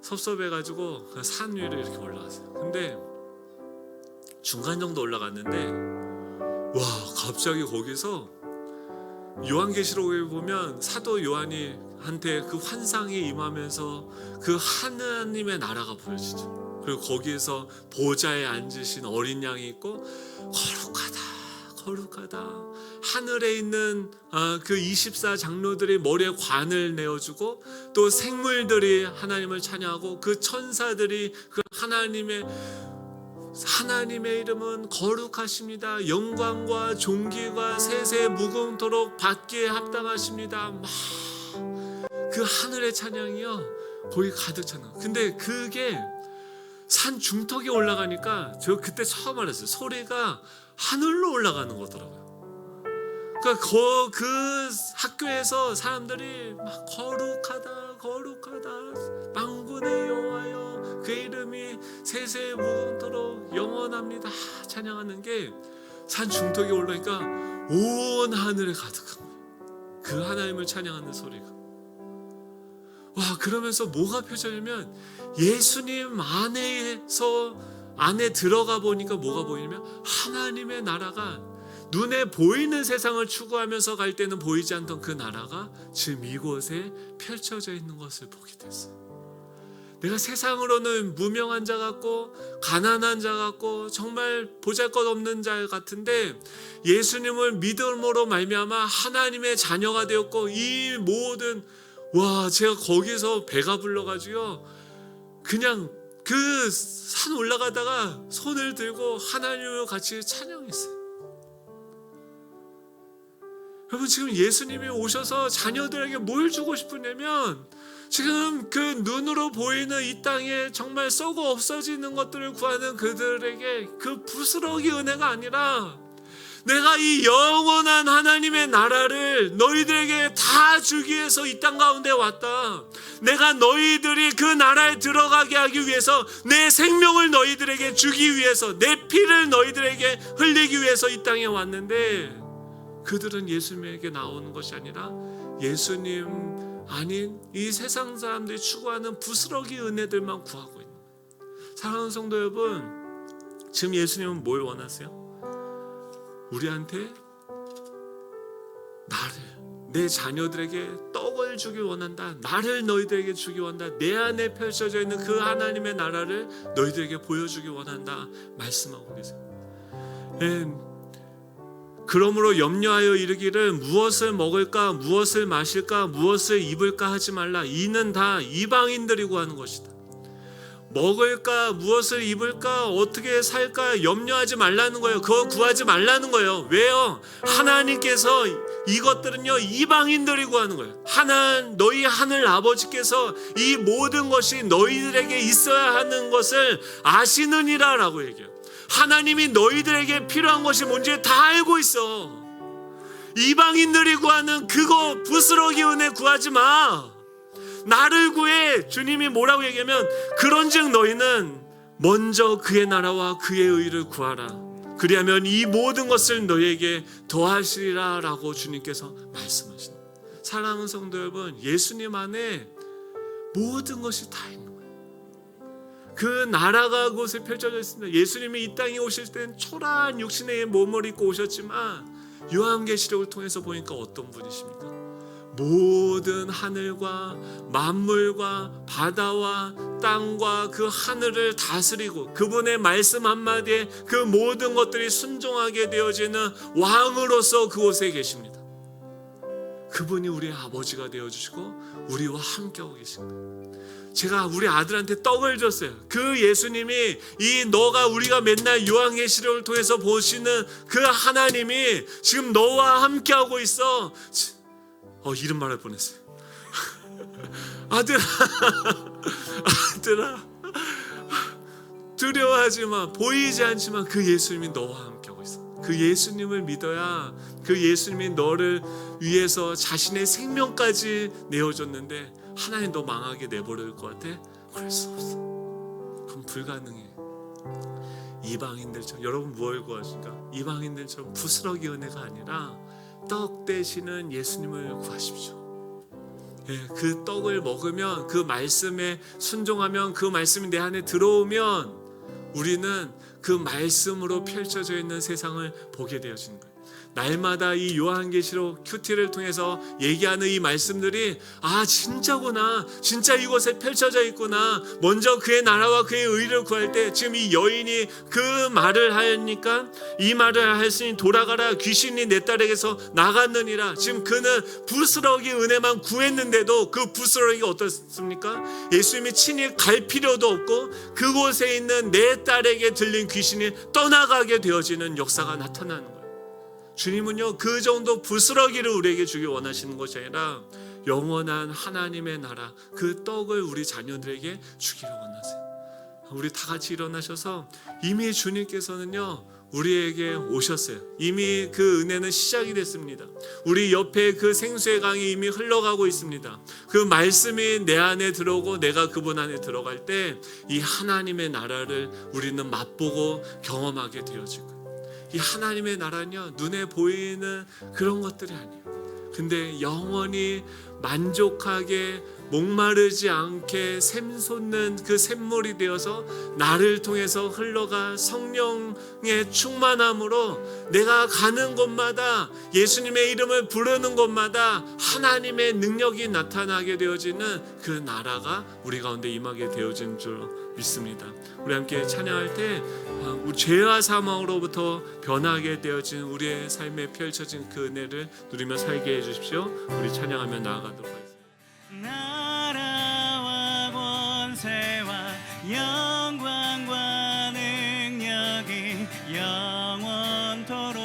섭섭해가지고 산 위로 이렇게 올라갔어요. 근데 중간 정도 올라갔는데 갑자기 거기서 요한계시록에 보면 사도 요한이 한테 그 환상이 임하면서 그 하나님의 나라가 보여지죠. 그리고 거기에서 보좌에 앉으신 어린 양이 있고 거룩하다 하늘에 있는 그 24장로들이 머리에 관을 내어주고 또 생물들이 하나님을 찬양하고 그 천사들이 그 하나님의 이름은 거룩하십니다. 영광과 존귀가 세세 무궁토록 받기에 합당하십니다. 막 그 하늘의 찬양이요 거기 가득 찬양. 근데 그게 산 중턱에 올라가니까 저 그때 처음 알았어요. 소리가 하늘로 올라가는 거더라고요. 그러니까 그 학교에서 사람들이 막 거룩하다 만군의 여호와여 그 이름이 세세 무궁토록 영원합니다 찬양하는 게 산 중턱에 올라오니까 온 하늘에 가득한 거예요. 그 하나님을 찬양하는 소리가. 그러면서 뭐가 펼쳐지면 예수님 안에 들어가 보니까 뭐가 보이냐면 하나님의 나라가 눈에 보이는 세상을 추구하면서 갈 때는 보이지 않던 그 나라가 지금 이곳에 펼쳐져 있는 것을 보게 됐어요. 내가 세상으로는 무명한 자 같고 가난한 자 같고 정말 보잘것없는 자 같은데 예수님을 믿음으로 말미암아 하나님의 자녀가 되었고 이 모든 제가 거기서 배가 불러가지고요 그냥 그 산 올라가다가 손을 들고 하나님을 같이 찬양했어요. 여러분, 지금 예수님이 오셔서 자녀들에게 뭘 주고 싶으냐면, 지금 그 눈으로 보이는 이 땅에 정말 썩어 없어지는 것들을 구하는 그들에게 그 부스러기 은혜가 아니라, 내가 이 영원한 하나님의 나라를 너희들에게 다 주기 위해서 이 땅 가운데 왔다. 내가 너희들이 그 나라에 들어가게 하기 위해서 내 생명을 너희들에게 주기 위해서, 내 피를 너희들에게 흘리기 위해서 이 땅에 왔는데, 그들은 예수님에게 나오는 것이 아니라 예수님 아닌 이 세상 사람들이 추구하는 부스러기 은혜들만 구하고 있는 거예요. 사랑하는 성도 여러분, 지금 예수님은 뭘 원하세요? 우리한테 나를, 내 자녀들에게 떡을 주기 원한다. 나를 너희들에게 주기 원한다. 내 안에 펼쳐져 있는 그 하나님의 나라를 너희들에게 보여주기 원한다 말씀하고 계세요. 그러므로 염려하여 이르기를 무엇을 먹을까, 무엇을 마실까, 무엇을 입을까 하지 말라. 이는 다 이방인들이 구하는 것이다. 먹을까, 무엇을 입을까, 어떻게 살까 염려하지 말라는 거예요. 그거 구하지 말라는 거예요. 왜요? 하나님께서 이것들은요, 이방인들이 구하는 거예요. 너희 하늘 아버지께서 이 모든 것이 너희들에게 있어야 하는 것을 아시느니라 라고 얘기해요. 하나님이 너희들에게 필요한 것이 뭔지 다 알고 있어. 이방인들이 구하는 그거 부스러기 은혜 구하지 마. 나를 구해. 주님이 뭐라고 얘기하면, 그런즉 너희는 먼저 그의 나라와 그의 의를 구하라. 그리하면 이 모든 것을 너희에게 더하시리라 라고 주님께서 말씀하십니다. 사랑하는 성도 여러분, 예수님 안에 모든 것이 다 있는 거예요. 그 나라가 그곳에 펼쳐져 있습니다. 예수님이 이 땅에 오실 때는 초라한 육신의 몸을 입고 오셨지만, 요한계시록을 통해서 보니까 어떤 분이십니까? 모든 하늘과 만물과 바다와 땅과 그 하늘을 다스리고 그분의 말씀 한마디에 그 모든 것들이 순종하게 되어지는 왕으로서 그곳에 계십니다. 그분이 우리의 아버지가 되어주시고 우리와 함께하고 계십니다. 제가 우리 아들한테 떡을 줬어요. 그 예수님이, 너가 우리가 맨날 요한계시록을 통해서 보시는 그 하나님이 지금 너와 함께하고 있어. 이름 말할 뻔했어요. 아들아, 두려워하지 마. 보이지 않지만 그 예수님이 너와 함께하고 있어. 그 예수님을 믿어야 그 예수님이 너를 위해서 자신의 생명까지 내어줬는데, 하나님 너 망하게 내버릴 것 같아? 그럴 수 없어. 그럼 불가능해. 이방인들처럼, 여러분 뭘 구하십니까? 이방인들처럼 부스러기 은혜가 아니라 떡 되시는 예수님을 구하십시오. 그 떡을 먹으면, 그 말씀에 순종하면, 그 말씀이 내 안에 들어오면 우리는 그 말씀으로 펼쳐져 있는 세상을 보게 되어지는 거예요. 날마다 이 요한계시록 큐티를 통해서 얘기하는 이 말씀들이, 진짜구나, 진짜 이곳에 펼쳐져 있구나. 먼저 그의 나라와 그의 의를 구할 때, 지금 이 여인이 그 말을 하니까, 이 말을 했으니 돌아가라, 귀신이 내 딸에게서 나갔느니라. 지금 그는 부스러기 은혜만 구했는데도 그 부스러기가 어떻습니까? 예수님이 친히 갈 필요도 없고 그곳에 있는 내 딸에게 들린 귀신이 떠나가게 되어지는 역사가 나타나는 거예요. 주님은요, 그 정도 부스러기를 우리에게 주기 원하시는 것이 아니라 영원한 하나님의 나라, 그 떡을 우리 자녀들에게 주기를 원하세요. 우리 다 같이 일어나셔서, 이미 주님께서는요 우리에게 오셨어요. 이미 그 은혜는 시작이 됐습니다. 우리 옆에 그 생수의 강이 이미 흘러가고 있습니다. 그 말씀이 내 안에 들어오고 내가 그분 안에 들어갈 때 이 하나님의 나라를 우리는 맛보고 경험하게 되어지고, 이 하나님의 나라는요, 눈에 보이는 그런 것들이 아니에요. 근데 영원히 만족하게 목마르지 않게 샘솟는 그 샘물이 되어서 나를 통해서 흘러가 성령의 충만함으로 내가 가는 곳마다, 예수님의 이름을 부르는 곳마다 하나님의 능력이 나타나게 되어지는 그 나라가 우리 가운데 임하게 되어진 줄 믿습니다. 우리 함께 찬양할 때 우리 죄와 사망으로부터 변하게 되어진 우리의 삶에 펼쳐진 그 은혜를 누리며 살게 해주십시오. 우리 찬양하며 나아가도록 하겠습니다. 나라와 권세와 영원토록